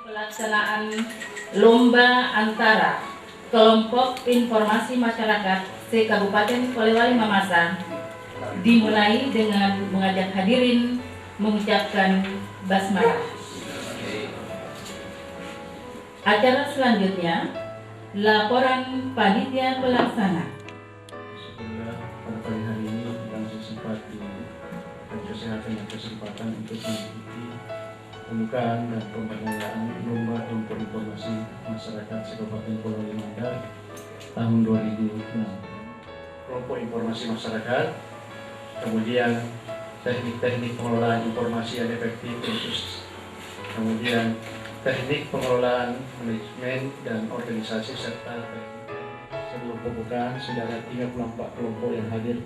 Pelaksanaan lomba antara kelompok informasi masyarakat se-Kabupaten Polewali Mamasa dimulai dengan mengajak hadirin mengucapkan basmalah. Acara selanjutnya, laporan panitia pelaksana. Pada pagi hari ini langsung sempat di kesehatan dan kesempatan untuk mengikuti pembukaan dan pembinaan lomba kelompok informasi masyarakat se-Kabupaten Polewali Mandar tahun 2006. Kelompok informasi masyarakat, kemudian teknik-teknik pengelolaan informasi yang efektif khusus, kemudian teknik pengelolaan manajemen dan organisasi serta teknik. Sebelum pembukaan sudah ada 34 kelompok yang hadir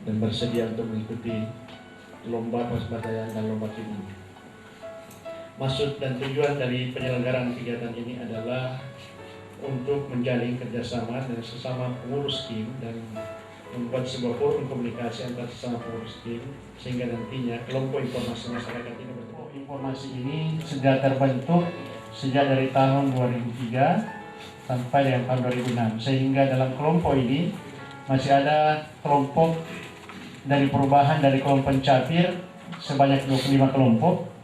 dan bersedia untuk mengikuti lomba persebaya dan lomba tim ini. Maksud dan tujuan dari penyelenggaraan kegiatan ini adalah untuk menjalin kerjasama dengan sesama pengurus tim dan membuat sebuah forum komunikasi antar sesama pengurus tim sehingga nantinya kelompok informasi masyarakat ini bertemu. Informasi ini sudah terbentuk sejak dari tahun 2003 sampai dengan tahun 2006 sehingga dalam kelompok ini masih ada kelompok dari perubahan dari kelompok pencapir sebanyak 25 kelompok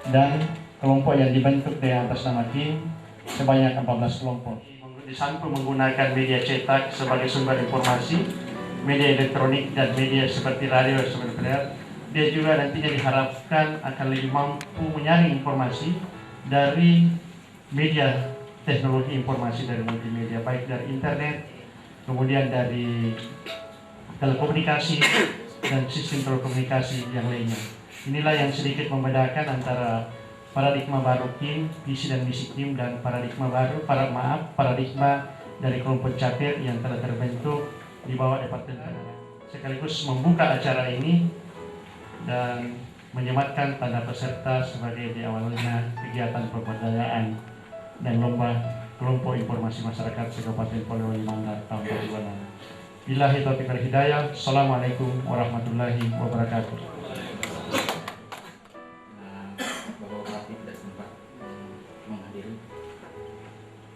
dan kelompok yang dibentuk dengan atas nama tim sebanyak 14 kelompok. Di samping menggunakan media cetak sebagai sumber informasi, media elektronik dan media seperti radio seperti dia juga nantinya diharapkan akan lebih mampu menyaring informasi dari media teknologi informasi dari multimedia, baik dari internet, kemudian dari telekomunikasi dan sistem telekomunikasi yang lainnya. Inilah yang sedikit membedakan antara paradigma baru tim, visi dan misi tim dan paradigma dari kelompok capir yang telah terbentuk di bawah Departemen Penerangan. Sekaligus membuka acara ini dan menyematkan tanda peserta sebagai di awalnya kegiatan pemberdayaan dan lomba kelompok informasi masyarakat se-Kabupaten Polewali Mandar tahun 2006. Billahi taufiq wal hidayah. Assalamualaikum warahmatullahi wabarakatuh.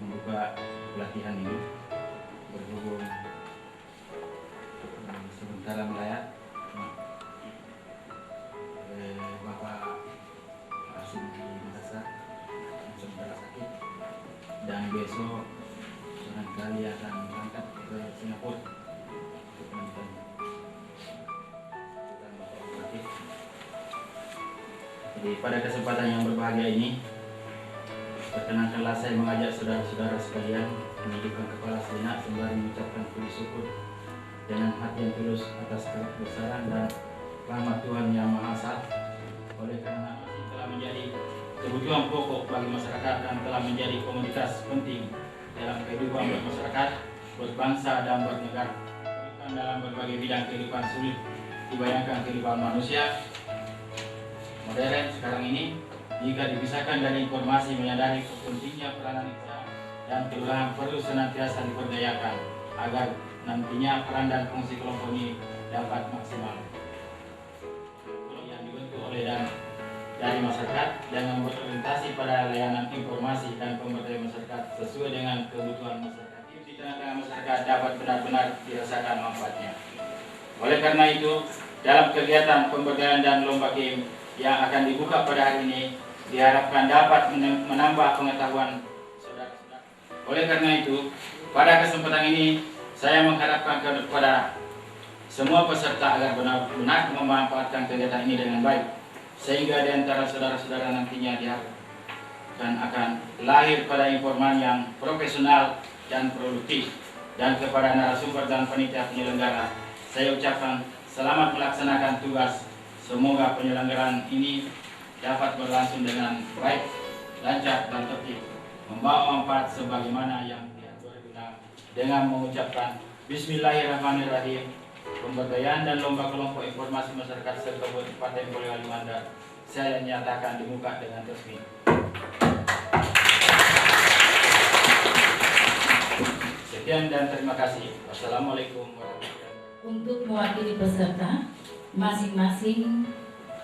Membuka pelatihan ini berhubung sementara melayat Bapak Asum di Makassar sementara sakit dan besok barangkali akan berangkat ke Singapura untuk menonton Bapak Bupati. Jadi pada kesempatan yang berbahagia ini perkenankanlah saya mengajak saudara-saudara sekalian menundukkan kepala sejenak sembari mengucapkan puji syukur dengan hati yang tulus atas kebesaran dan rahmat Tuhan Yang Maha Esa. Oleh karena masih telah menjadi kebutuhan pokok bagi masyarakat dan telah menjadi komoditas penting dalam kehidupan bermasyarakat, berbangsa dan bernegara. Bukan dalam berbagai bidang kehidupan sulit dibayangkan kehidupan manusia modern sekarang ini. Jika dipisahkan dari informasi menyadari pentingnya peranan desa dan kelurahan perlu senantiasa diberdayakan agar nantinya peran dan fungsi kelompok ini dapat maksimal. Yang dibentuk oleh dan dari masyarakat dengan berorientasi pada layanan informasi dan pemberdayaan masyarakat sesuai dengan kebutuhan masyarakat. Di tengah-tengah masyarakat dapat benar-benar dirasakan manfaatnya. Oleh karena itu, dalam kegiatan pemberdayaan dan lomba game yang akan dibuka pada hari ini, diharapkan dapat menambah pengetahuan saudara-saudara. Oleh karena itu, pada kesempatan ini, saya mengharapkan kepada semua peserta agar benar-benar memanfaatkan kegiatan ini dengan baik, sehingga di antara saudara-saudara nantinya diharapkan akan lahir pada informan yang profesional dan produktif. Dan kepada narasumber dan panitia penyelenggara, saya ucapkan selamat melaksanakan tugas. Semoga penyelenggaraan ini dapat berlangsung dengan baik, lancar, dan tertib, membawa manfaat sebagaimana yang diatur dengan mengucapkan Bismillahirrahmanirrahim. Pemberdayaan dan lomba kelompok informasi masyarakat Kabupaten Polewali Mandar saya nyatakan dibuka dengan resmi. Sekian dan terima kasih. Wassalamualaikum warahmatullahi wabarakatuh. Untuk mewakili peserta, masing-masing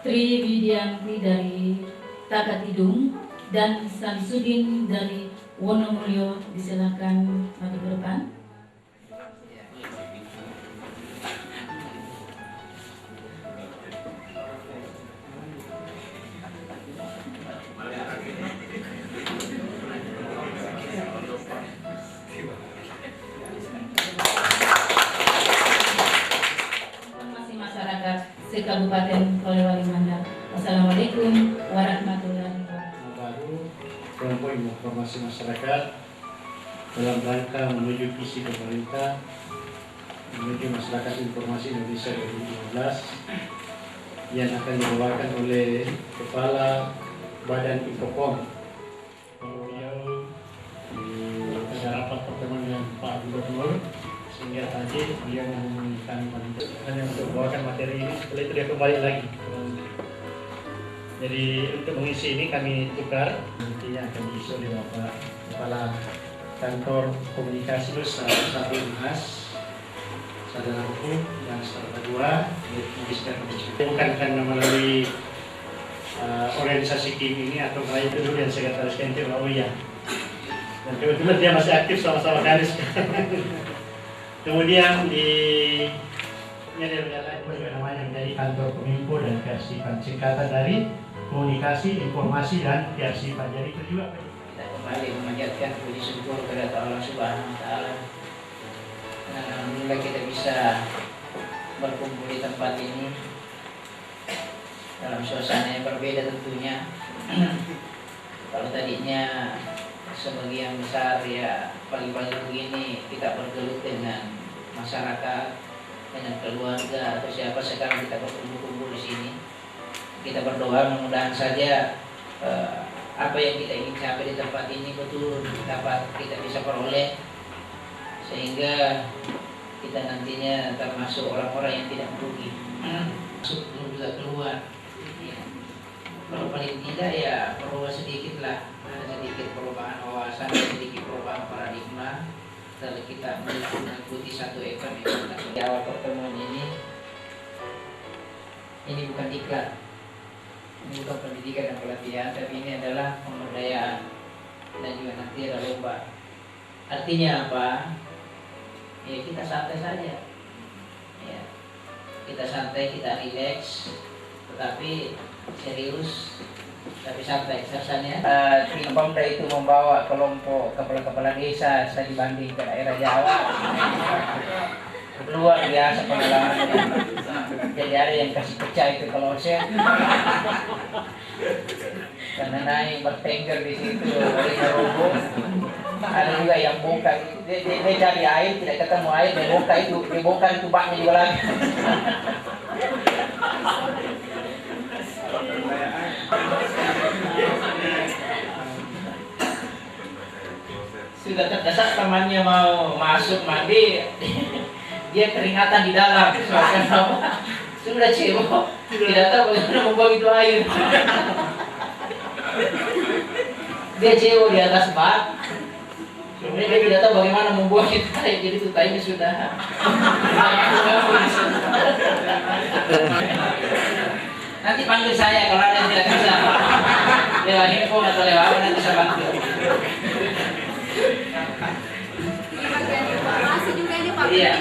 Tri Widianti dari Takatidung dan Samsudin dari Wonomulyo disilakan maju ke depan. Kabupaten Polewali Mandar. Wassalamualaikum warahmatullahi wabarakatuh. Baru kelompok informasi masyarakat dalam rangka menuju visi pemerintah menuju masyarakat informasi Indonesia 2015 yang akan dibawakan oleh Kepala Badan Infocom. Beliau ada rapat pertemuan dengan Pak Gubernur, sehingga tadi beliau menghubungi kami hanya untuk membawakan materi ini. Setelah itu dia kembali lagi. Jadi untuk mengisi ini kami tukar, nantinya akan diisi oleh Bapak Kepala Kantor Komunikasi Satu Mas Saudara Hukum yang setelah kedua bukan karena melalui organisasi KIM ini atau melalui dulu yang sekretaris kantor. Oh iya, dan kebetulan dia masih aktif sama-sama kami. Kemudian di juga namanya menjadi kantor Kominfo dan kearsipan, singkatan dari komunikasi, informasi, dan kearsipan. Jadi itu juga kita kembali memanjatkan puji syukur kepada Allah Subhanahu wa Ta'ala. Alhamdulillah kita bisa berkumpul di tempat ini dalam suasana yang berbeda tentunya. Kalau tadinya sebagian besar ya pagi-pagi begini kita bergelut dengan masyarakat, dengan keluarga atau siapa, sekarang kita berkumpul-kumpul di sini. Kita berdoa mudah-mudahan saja apa yang kita ingin capai di tempat ini betul dapat kita bisa peroleh, sehingga kita nantinya termasuk orang-orang yang tidak merugi, masuk juga keluar. Ya. Kalau paling tidak ya berubah sedikit lah, ada sedikit perubahan wawasan, sedikit perubahan paradigma. Setelah kita mengikuti satu event di awal pertemuan ini bukan iklan, ini bukan pendidikan dan pelatihan, tapi ini adalah pemberdayaan dan juga nanti ada lomba. Artinya apa? Ya kita santai saja, ya kita santai, kita rileks, tetapi serius tapi santai kesannya. Tim Pemda itu membawa kelompok kepala-kepala desa saya dibanding ke daerah Jawa. Luar biasa pengalamannya. Jadi ada yang kasih pecah itu kloset, karena naik bertengger di situ, ada roboh. Ada juga yang buka, dia cari air tidak ketemu air, dia buka itu baknya juga lagi. Sudah terdesak temannya mau masuk mandi, dia keringatan di dalam. Sudah cebok, tidak tahu bagaimana membuang itu air. Dia cebok di atas bak, kemudian dia tidak tahu bagaimana membuang itu air. Jadi itu airnya sudah. Nanti panggil saya kalau ada yang tidak bisa. Lewat handphone atau lewat apa nanti saya bantu. Ini bagian informasi juga ini Pak. Iya.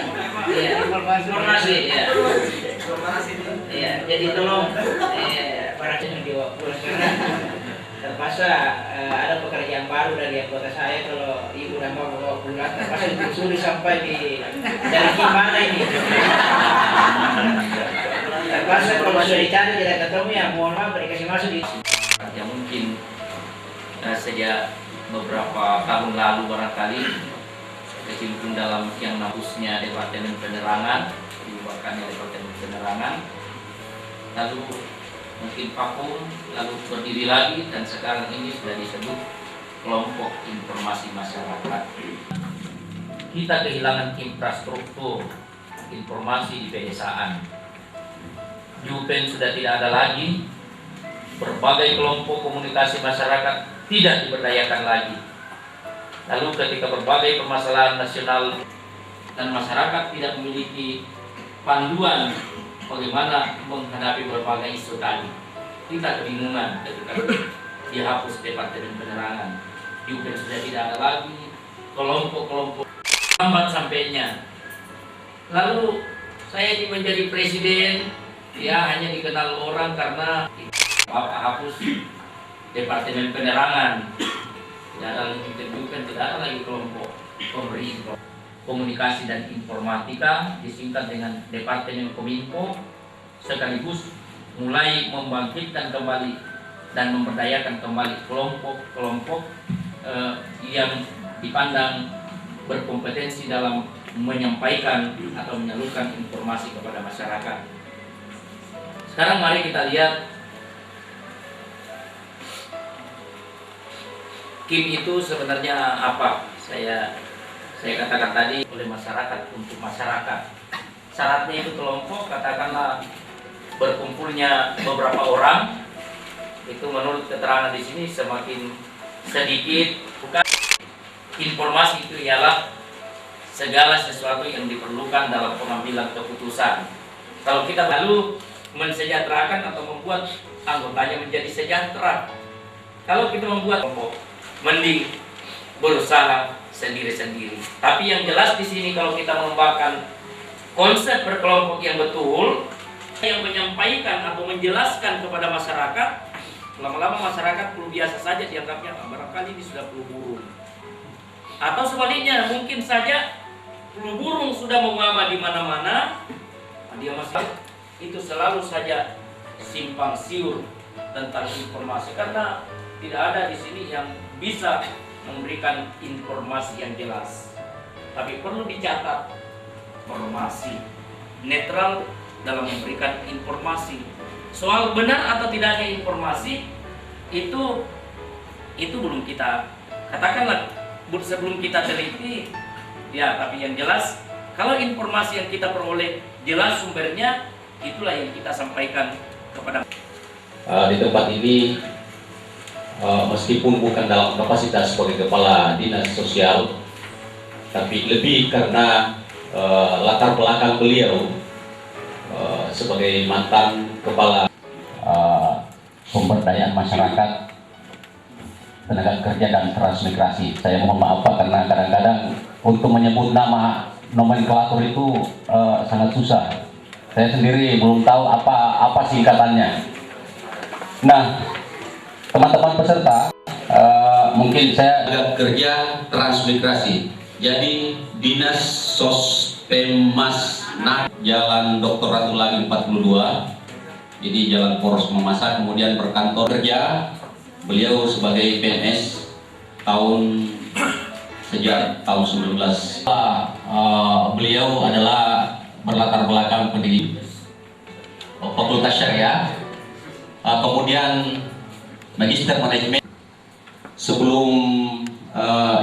Iya, informasi ya. Iya, jadi tolong para yang diwakil karena terpaksa ada pekerjaan baru dari anggota saya. Kalau ibu dan bapak bawa pulang terpaksa ditelusuri sampai di dari gimana ini. Terpaksa kalau sudah dicari tidak ketemu ya mohon maaf dikasih masuk di. Yang mungkin sejak beberapa tahun lalu barangkali kecimpung dalam yang nafusnya Departemen Penerangan, dibubarkannya Departemen Penerangan, lalu mungkin vakum, lalu berdiri lagi dan sekarang ini sudah disebut kelompok informasi masyarakat. Kita kehilangan infrastruktur informasi di pedesaan. Jupen sudah tidak ada lagi, berbagai kelompok komunikasi masyarakat tidak diberdayakan lagi. Lalu ketika berbagai permasalahan nasional dan masyarakat tidak memiliki panduan bagaimana menghadapi berbagai isu tadi, kita kebingungan ketika dihapus Departemen Penerangan. Juga sudah tidak ada lagi kelompok-kelompok lambat sampainya. Lalu saya ini menjadi presiden, ya hanya dikenal orang karena Bapak hapus Departemen Penerangan. Tidak ada lagi ditentukan, tidak ada lagi kelompok pemberi komunikasi dan informatika disingkat dengan Departemen Kominfo, sekaligus mulai membangkitkan kembali dan memberdayakan kembali kelompok-kelompok yang dipandang berkompetensi dalam menyampaikan atau menyalurkan informasi kepada masyarakat. Sekarang mari kita lihat KIM itu sebenarnya apa? Saya katakan tadi oleh masyarakat untuk masyarakat. Syaratnya itu kelompok, katakanlah berkumpulnya beberapa orang. Itu menurut keterangan di sini semakin sedikit. Bukan informasi itu ialah segala sesuatu yang diperlukan dalam pengambilan keputusan. Kalau kita lalu mensejahterakan atau membuat anggotanya menjadi sejahtera. Kalau kita membuat kelompok, mending berusaha sendiri-sendiri. Tapi yang jelas di sini kalau kita mengembangkan konsep berkelompok yang betul, yang menyampaikan atau menjelaskan kepada masyarakat, lama-lama masyarakat perlu biasa saja dianggapnya barangkali ini sudah flu burung. Atau sebaliknya, mungkin saja flu burung sudah mewabah di mana-mana, dia masih itu selalu saja simpang siur tentang informasi karena tidak ada di sini yang bisa memberikan informasi yang jelas. Tapi perlu dicatat, informasi netral dalam memberikan informasi. Soal benar atau tidaknya informasi itu belum kita katakanlah sebelum kita teliti ya, tapi yang jelas kalau informasi yang kita peroleh jelas sumbernya, itulah yang kita sampaikan kepada di tempat ini. Meskipun bukan dalam kapasitas sebagai kepala dinas sosial, tapi lebih karena latar belakang beliau sebagai mantan kepala pemberdayaan masyarakat, tenaga kerja dan transmigrasi. Saya mohon maaf Pak, karena kadang-kadang untuk menyebut nama nomenklatur itu sangat susah. Saya sendiri belum tahu apa singkatannya. Nah, teman-teman peserta, mungkin saya tenaga kerja transmigrasi. Jadi Dinas Sospemmas Jalan Dr. Ratulangi 42. Jadi Jalan Poros Mamasa, kemudian berkantor kerja. Beliau sebagai PNS sejak tahun 19. Beliau adalah berlatar belakang pendidik Fakultas Syariah. Kemudian Magister Manajemen. Sebelum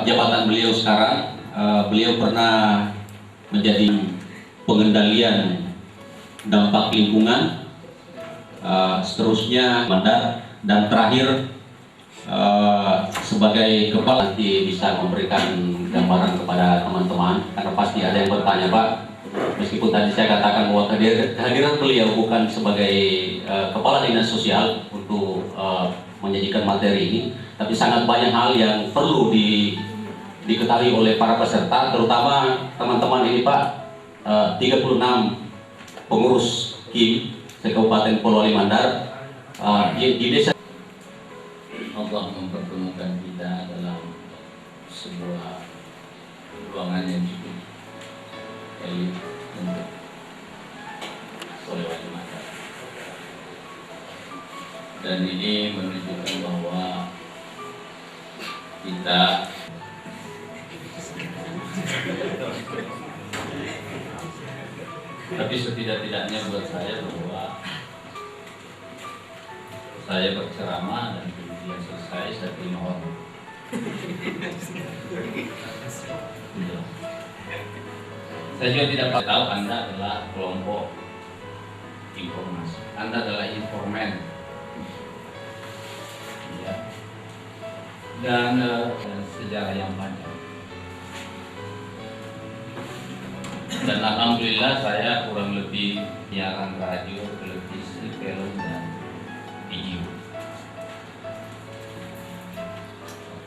jabatan beliau sekarang, beliau pernah menjadi pengendalian dampak lingkungan, seterusnya mandat, dan terakhir sebagai kepala. Nanti bisa memberikan gambaran kepada teman-teman, karena pasti ada yang bertanya Pak, meskipun tadi saya katakan bahwa kehadiran beliau bukan sebagai kepala dinas sosial untuk menyajikan materi ini, tapi sangat banyak hal yang perlu diketahui oleh para peserta, terutama teman-teman ini Pak. 36 pengurus KIM se-Kabupaten Polewali Mandar di desa. Allah mempertemukan kita dalam sebuah ruangan yang cukup elit untuk Polewali Mandar, dan ini menunjukkan bahwa kita tapi setidak-tidaknya buat saya bahwa saya berceramah dan kemudian selesai saya terima hormat. Saya juga tidak tahu Anda adalah kelompok informasi, Anda adalah informan, ya. Dan sejarah yang panjang. Dan alhamdulillah saya kurang lebih siaran radio, televisi, film dan video.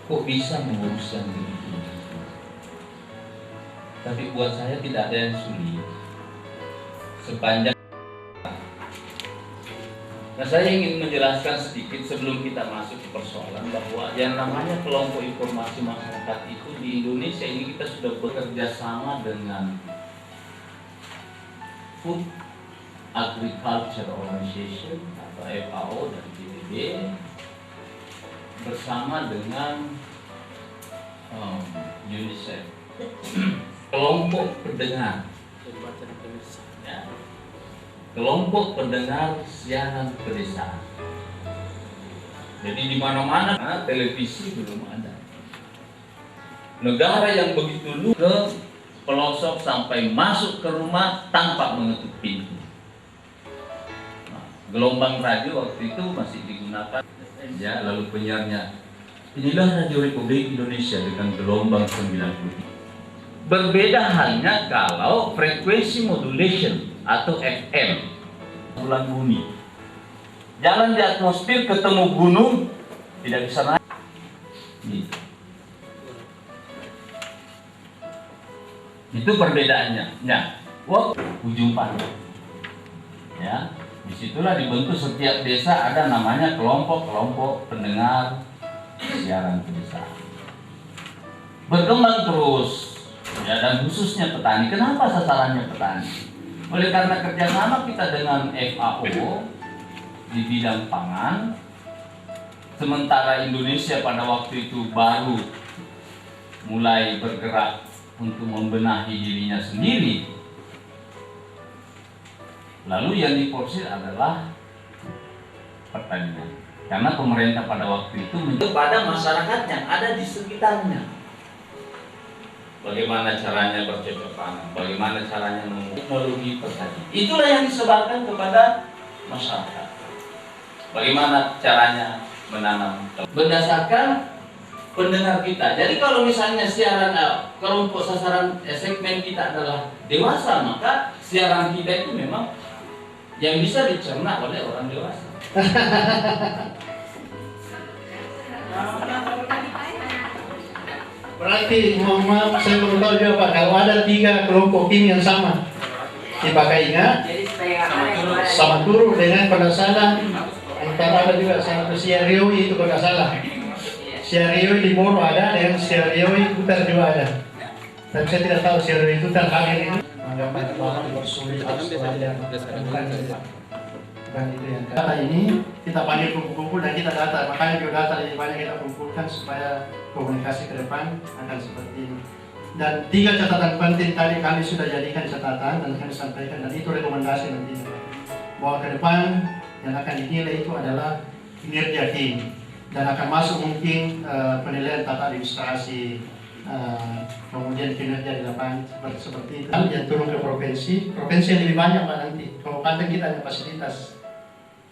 Kok bisa mengurus yang begini? Tapi buat saya tidak ada yang sulit. Sepanjang. Nah, saya ingin menjelaskan sedikit sebelum kita masuk ke persoalan bahwa yang namanya kelompok informasi masyarakat itu di Indonesia ini kita sudah bekerja sama dengan Food Agriculture Organization atau FAO dan PBB bersama dengan UNICEF, kelompok pendengar, ya, kelompok pendengar siaran pedesaan. Jadi di mana-mana televisi belum ada. Negara yang begitu luas ke pelosok sampai masuk ke rumah tanpa mengetuk pintu. Nah, gelombang radio waktu itu masih digunakan, ya, lalu penyiarnya inilah Radio Republik Indonesia dengan gelombang 90. Berbeda halnya kalau frekuensi modulation atau FM, bulan bumi. Jalan di atmosfer ketemu gunung tidak bisa naik. Itu perbedaannya. Nah, ujung pandang. Ya, disitulah dibentuk setiap desa ada namanya kelompok-kelompok pendengar siaran pedesaan. Berkembang terus, ya, dan khususnya petani. Kenapa sasarannya petani? Oleh karena kerjasama kita dengan FAO di bidang pangan, sementara Indonesia pada waktu itu baru mulai bergerak untuk membenahi dirinya sendiri. Lalu yang diforsir adalah pertanian, karena pemerintah pada waktu itu kepada masyarakat yang ada di sekitarnya. Bagaimana caranya bercocok tanam, bagaimana caranya teknologi pertanian. Itulah yang disebarkan kepada masyarakat. Bagaimana caranya menanam berdasarkan pendengar kita. Jadi kalau misalnya siaran kelompok sasaran segmen kita adalah dewasa, maka siaran kita itu memang yang bisa dicerna oleh orang dewasa. Berarti mohon maaf saya belum tahu juga Pak, kalau ada 3 kelompok KIM yang sama dipakainya sama turun dengan kalau salah, antara ada juga sama Siarioi itu kalau salah. Siarioi di Moro ada, dengan Siarioi Kutar juga ada. Tapi saya tidak tahu Siarioi Kutar kali ini. Anggapan Bapak dipersulit harus pelajar, bukan itu yang kata ini kita panggil kumpul-kumpul dan kita data. Makanya juga data lebih banyak kita kumpulkan supaya komunikasi ke depan akan seperti ini. Dan 3 catatan penting tadi kami sudah jadikan catatan dan kami sampaikan, dan itu rekomendasi nantinya bahwa ke depan yang akan dinilai itu adalah kinerja tim. Dan akan masuk mungkin penilaian tata administrasi, kemudian kinerja di lapangan seperti itu. Yang turun ke provinsi yang lebih banyak Pak nanti. Kabupaten kita ada fasilitas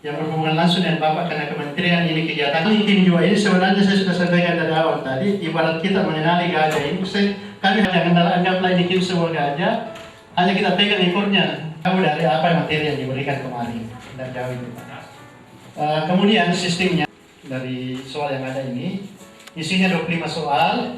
yang berhubungan langsung dengan Bapak karena kementerian ini kegiatan. Tim juga ini sebenarnya saya sudah sampaikan dari awal tadi, ibarat kita mengenali gajah ini. Kami jangan anggaplah ini tim sebuah gajah, hanya kita pegang ekornya. Tahu dari apa materi yang diberikan kemarin dan jauh itu. Kemudian sistemnya. Dari soal yang ada ini, isinya 25 soal,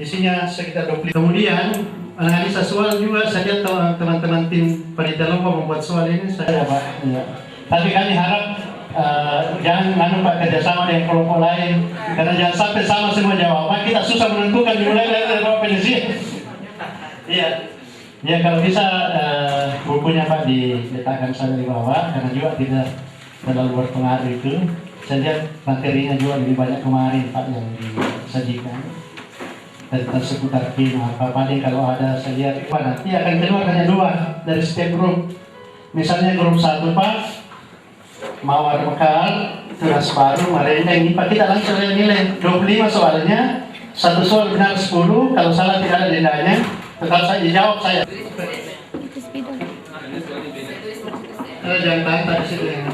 isinya sekitar 20. Kemudian analisa soal juga. Saya lihat teman-teman tim panitia lomba membuat soal ini saya Pak. Ya. Tapi kami harap jangan Pak kerjasama dengan kelompok lain, karena jangan sampai sama semua jawaban, kita susah menentukan dimulai dari beberapa penelitian. Iya, ya kalau bisa bukunya Pak diletakkan saja di bawah, karena juga tidak terlalu berpengaruh itu. Saya lihat materinya juga lebih banyak kemarin Pak yang disajikan tentang seputar film apa. Paling kalau ada saya lihat Pak nanti akan keluar hanya 2 dari setiap grup. Misalnya grup 1 Pak, Mawar Mekar, tugas baru, merendeng, Pak kita langsung nilai 25 soalnya, 1 soal benar 10, kalau salah tidak ada dendanya, tetap saya dijawab saya. Jangan bantah di situ ya.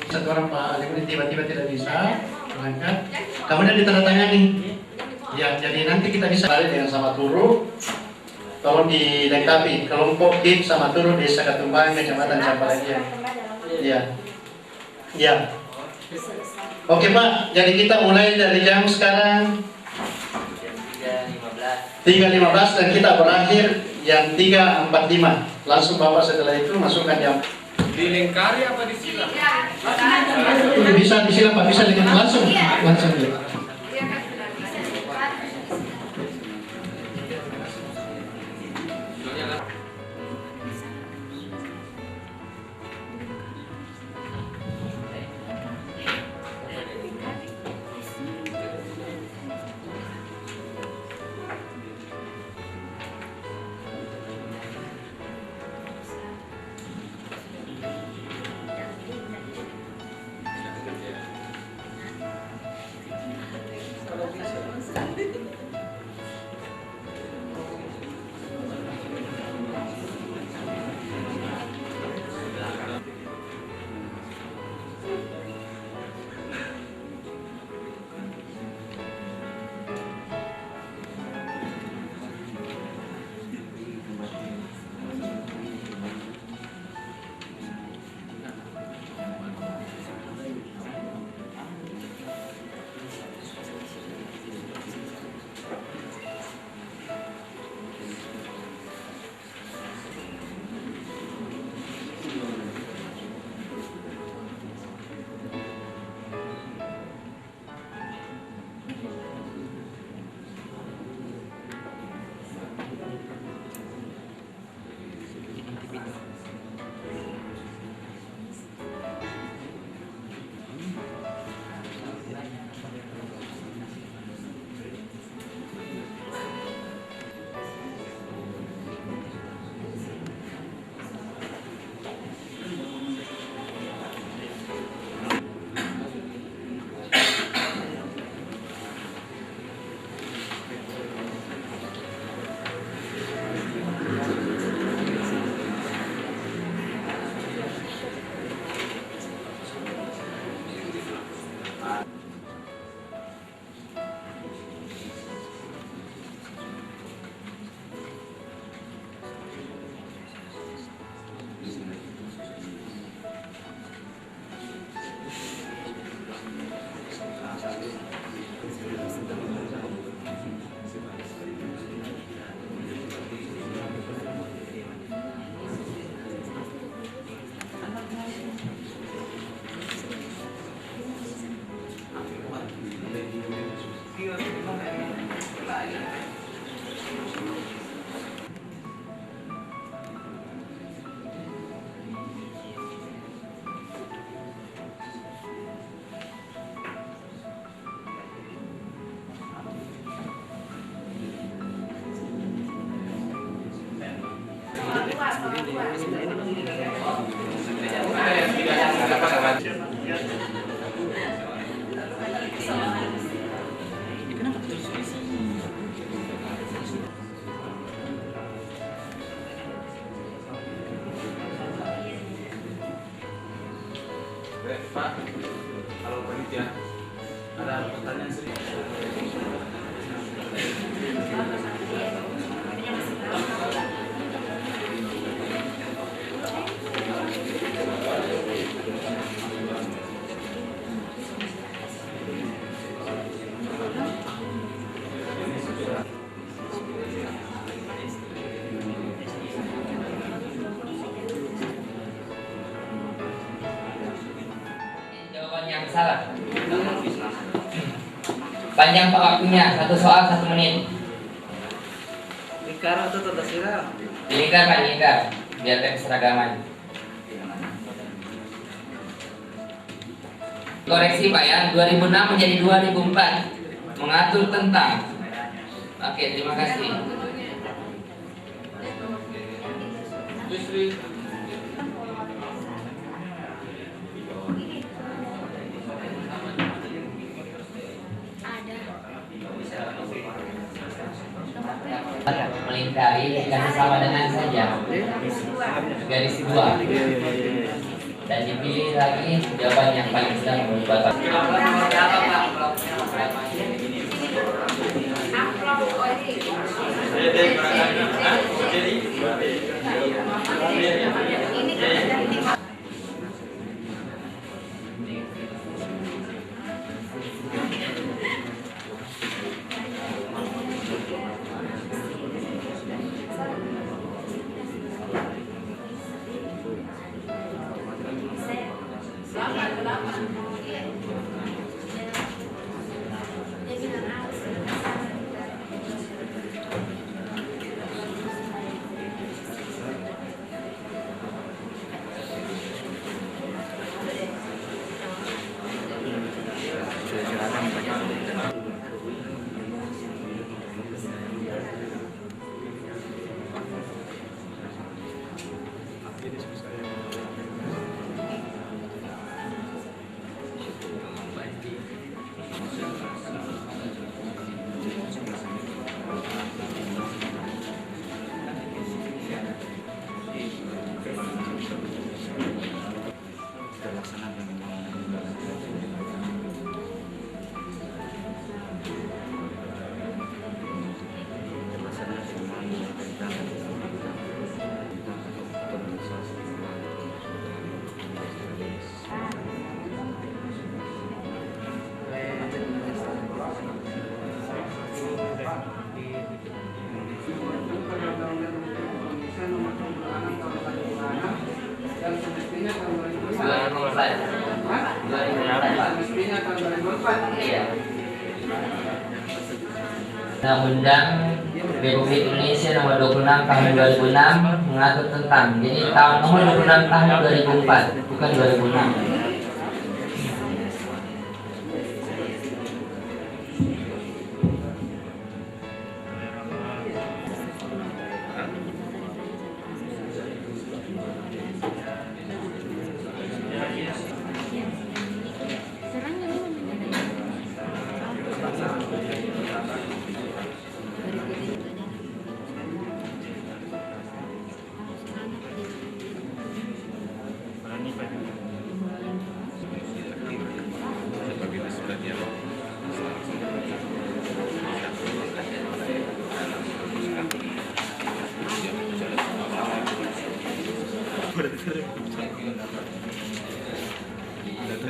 Satu orang Pak Alimin tiba-tiba tidak bisa berangkat, kemudian ditandatangani. Ya, jadi nanti kita bisa balik dengan sama Turu. Tolong dilengkapi kelompok tim sama Turu Desa Katumbang, Kecamatan Campalagian. Iya. Ya. Oke Pak, jadi kita mulai dari jam sekarang 3.15 dan kita berakhir jam 3.45. Langsung Bapak setelah itu masukkan jam. Dilingkari apa disilang? Bisa disilang Pak, bisa dengan langsung. Langsung ya. Pak, kalau panitia ada pertanyaan sedikit. salah. Panjang Pak waktunya, satu soal 1 menit. Lingkar atau tata sirah? Dilingkar Pak, dilingkar. Biar ada keseragaman. Koreksi Pak ya, 2006 menjadi 2004. Mengatur tentang. Oke, terima kasih. Istri. Melingkari dikasih sama dengan saja garis 2 dan dipilih lagi jawaban yang paling sedang berubah. Undang-Undang Republik Indonesia nomor 26 tahun 2006 mengatur tentang, jadi tahun nomor 26 tahun 2004 bukan 2006.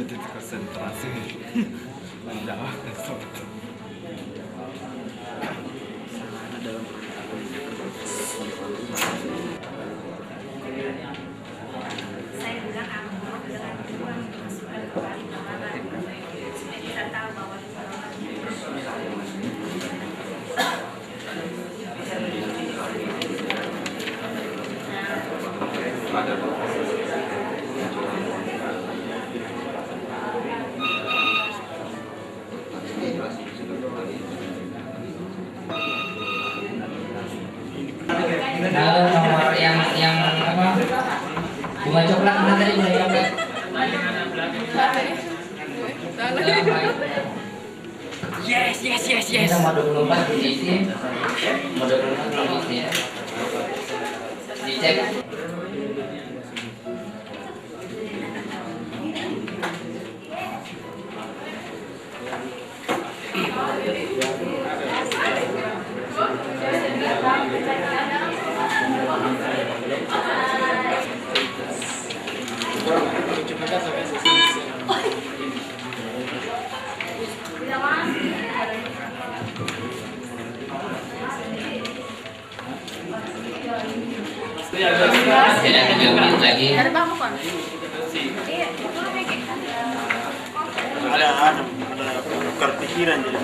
Konsentrasi. Saya bilang aku dengan uang masukan kembali kemarin supaya kita tahu bahwa Kalau nomor yang apa? Bunga coklat mana tadi bunga coklat? Yes. Ini nomor 24 diisi. Nomor 24 diisi ya. Dicek. Tidak 3 menit lagi. ada tukar pikiran jadi.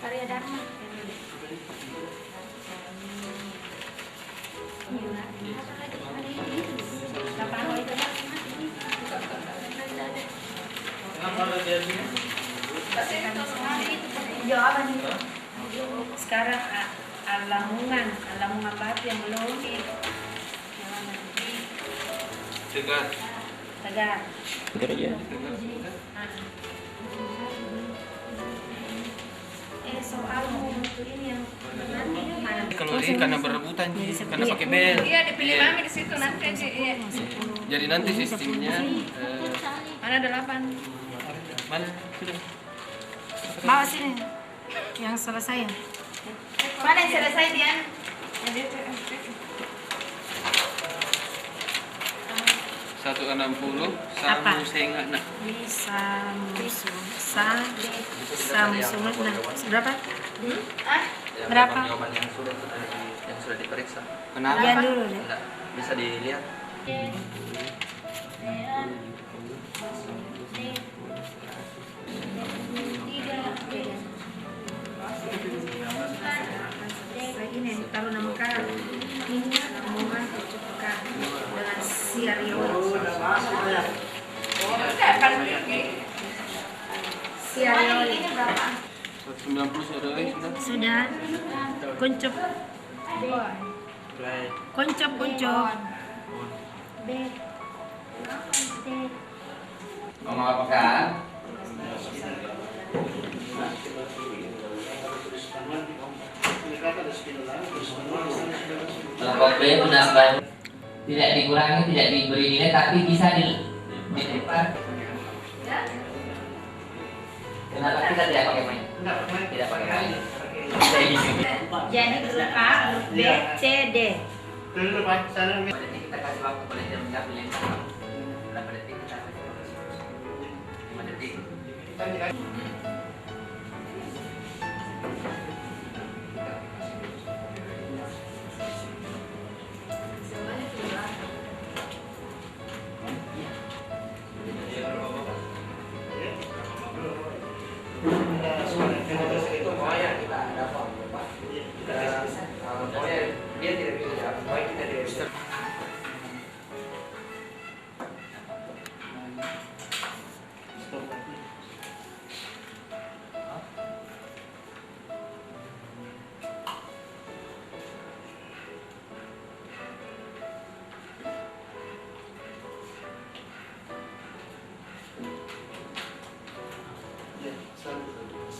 Karya Dharma. Jawaban itu. Sekarang Lamungan Batu yang belum. Tegar. Tegar. Tegar aja. Soal mutu ini yang nanti mana? Kalau ini karena berebutan, karena pakai bel. Iya, dipilih mami di situ nanti aja. Iya. Jadi nanti sistemnya Mana 8? mana sudah? Bawa sini. Yang selesai. Mana yang selesai Dian? 160 Apa? Samu Sengana. Samsung. Nah, berapa? Berapa? Jawaban yang sudah diperiksa. Kenapa? Dian dulu deh. Enggak bisa dilihat. Ini yang taruh nama kak. Ini omongan kak dengan Siario. Siario ini berapa? 190 sudah. Sudah. Kuncup. Kuncup. Ngomong apa kan? Kelompok B menambah tidak dikurangi, tidak diberi nilai, tapi bisa dilipat. Kenapa kita tidak pakai main? Tidak pakai main. Bisa ini. Jadi grup A, grup B, C, D. Berarti kita kasih waktu pada jam mengambil yang sama. Berapa detik kita kasih? 5 detik.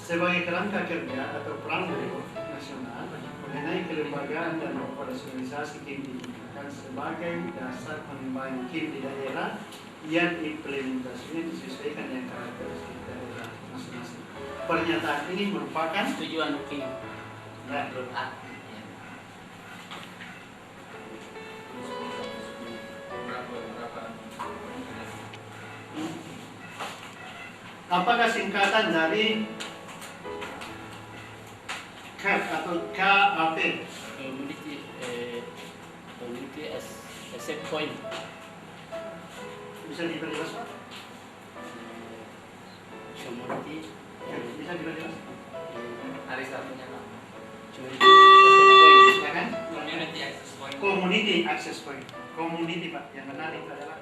Sebagai kerangka kerja atau plan nasional mengenai kelembagaan dan operasionalisasi KIM digunakan sebagai dasar pengembangan KIM di daerah yang implementasinya disesuaikan dengan karakteristik daerah masing-masing. Pernyataan ini merupakan Tujuan KIM. ya, Grup A. apakah singkatan dari CAP atau KAP? Community asset point. Bisa diperjelas Pak? Community Bisa diperjelas? Hari satunya Pak. Silakan. Community access point. Community access point. Community Pak, yang menarik adalah